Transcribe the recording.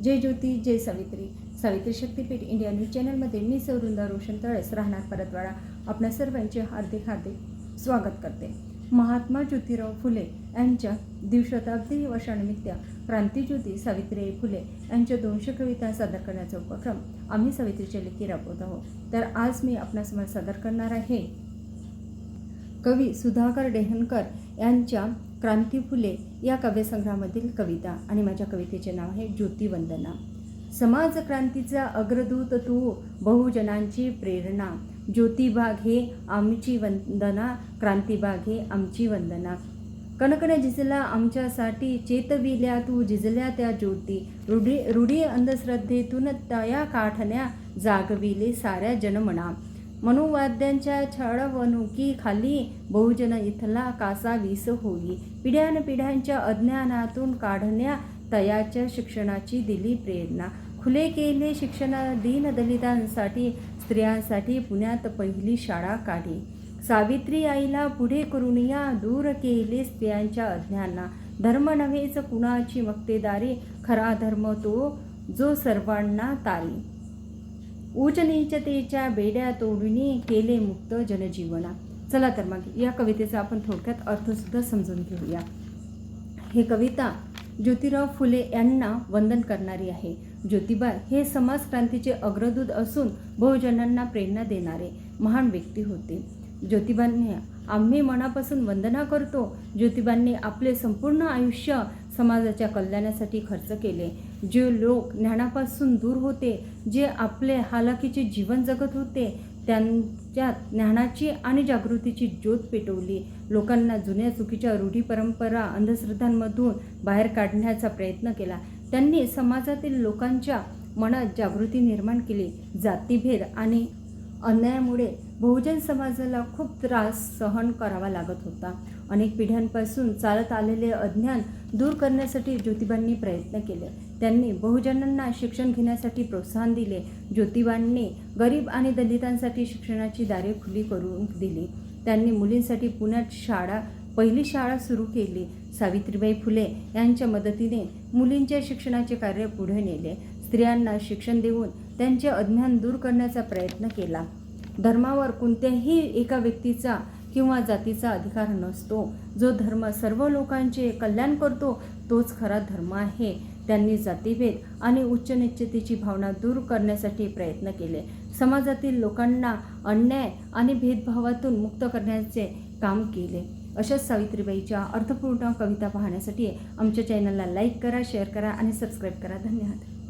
जय ज्योती जय सावित्री. सावित्री शक्तीपीठ India news चॅनलमध्ये मी सौरुंदा रोशन तळस राहणार परतवाडा आपल्या सर्वांचे हार्दिक स्वागत करते. महात्मा ज्योतिराव फुले यांच्या द्विशताब्दी वर्षानिमित्त क्रांतीज्योती सावित्रीबाई फुले यांच्या 200 कविता सादर करण्याचा उपक्रम आम्ही सावित्रीच्या लेखी राबवत आहोत. तर आज मी आपणासमोर सादर करणार आहे कवी सुधाकर डेहनकर यांच्या क्रांती फुले या काव्यसंग्रहामधील कविता आणि माझ्या कवितेचे नाव आहे ज्योतिवंदना. समाज क्रांतीचा अग्रदूत तू, बहुजनांची प्रेरणा, ज्योतिबा घे आमची वंदना, क्रांतिबा घे आमची वंदना. कणकण झिजला आमच्यासाठी, चेतविल्या तू झिजल्या त्या ज्योती, रूढी अंधश्रद्धेतून तया काठण्या, जागविले साऱ्या जनमना. मनुवाद्यांच्या छळवणुकी खाली, बहुजन इथला कासा वीस होई, पिढ्यानपिढ्यांच्या अज्ञानातून काढण्या, तयाच्या शिक्षणाची दिली प्रेरणा. खुले केले शिक्षण दीन दलितांसाठी, स्त्रियांसाठी पुण्यात पहिली शाळा काढी. सावित्री आईला पुढे करून या, दूर केले स्त्रियांच्या अज्ञाना. धर्म नव्हेच कुणाची मक्तेदारी, खरा धर्म तो जो सर्वांना तारी. उच्च नीचतेच्या बेड्या तोडून केले मुक्त जनजीवना. चला तर मग या कवितेचा आपण थोडक्यात अर्थसुद्धा समजून घेऊया. ही कविता ज्योतिराव फुले यांना वंदन करणारी आहे. ज्योतिबा हे समाज क्रांतीचे अग्रदूत असून बहुजनांना प्रेरणा देणारे महान व्यक्ती होते. ज्योतिबांनी आम्ही मनापासून वंदना करतो. ज्योतिबांनी आपले संपूर्ण आयुष्य समाजाच्या कल्याणासाठी खर्च केले. जे लोक ज्ञानापासून दूर होते, जे आपले हालाकीचे जीवन जगत होते, त्यांच्यात ज्ञानाची आणि जागृतीची ज्योत पेटवली. लोकांना जुन्या चुकीच्या रूढी परंपरा अंधश्रद्धांमधून बाहेर काढण्याचा प्रयत्न केला. त्यांनी समाजातील लोकांच्या मनात जागृती निर्माण केली. जातीभेद आणि अन्यायामुळे बहुजन समाजाला खूप त्रास सहन करावा लागत होता. अनेक पिढ्यांपासून चालत आलेले अज्ञान दूर करण्यासाठी ज्योतिबांनी प्रयत्न केले. त्यांनी बहुजनांना शिक्षण घेण्यासाठी प्रोत्साहन दिले. ज्योतिबांनी गरीब आणि दलितांसाठी शिक्षणाची दारे खुली करून दिली. त्यांनी मुलींसाठी पुण्यात पहिली शाळा सुरू केली. सावित्रीबाई फुले यांच्या मदतीने मुलींच्या शिक्षणाचे कार्य पुढे नेले. स्त्रियांना शिक्षण देऊन त्यांचे अज्ञान दूर करण्याचा प्रयत्न केला. धर्मावर कोणत्याही एका व्यक्तीचा किंवा जातीचा अधिकार नसतो. जो धर्म सर्व लोकांचे कल्याण करतो तोच खरा धर्म आहे. त्यांनी जातीभेद आणि उच्च नीचतेची भावना दूर करण्यासाठी प्रयत्न केले. समाजातील लोकांना अन्याय आणि भेदभावातून मुक्त करण्याचे काम केले. अशाच सावित्रीबाईच्या अर्थपूर्ण कविता पाहण्यासाठी आमच्या चॅनलला लाईक करा, शेअर करा आणि सबस्क्राईब करा. धन्यवाद.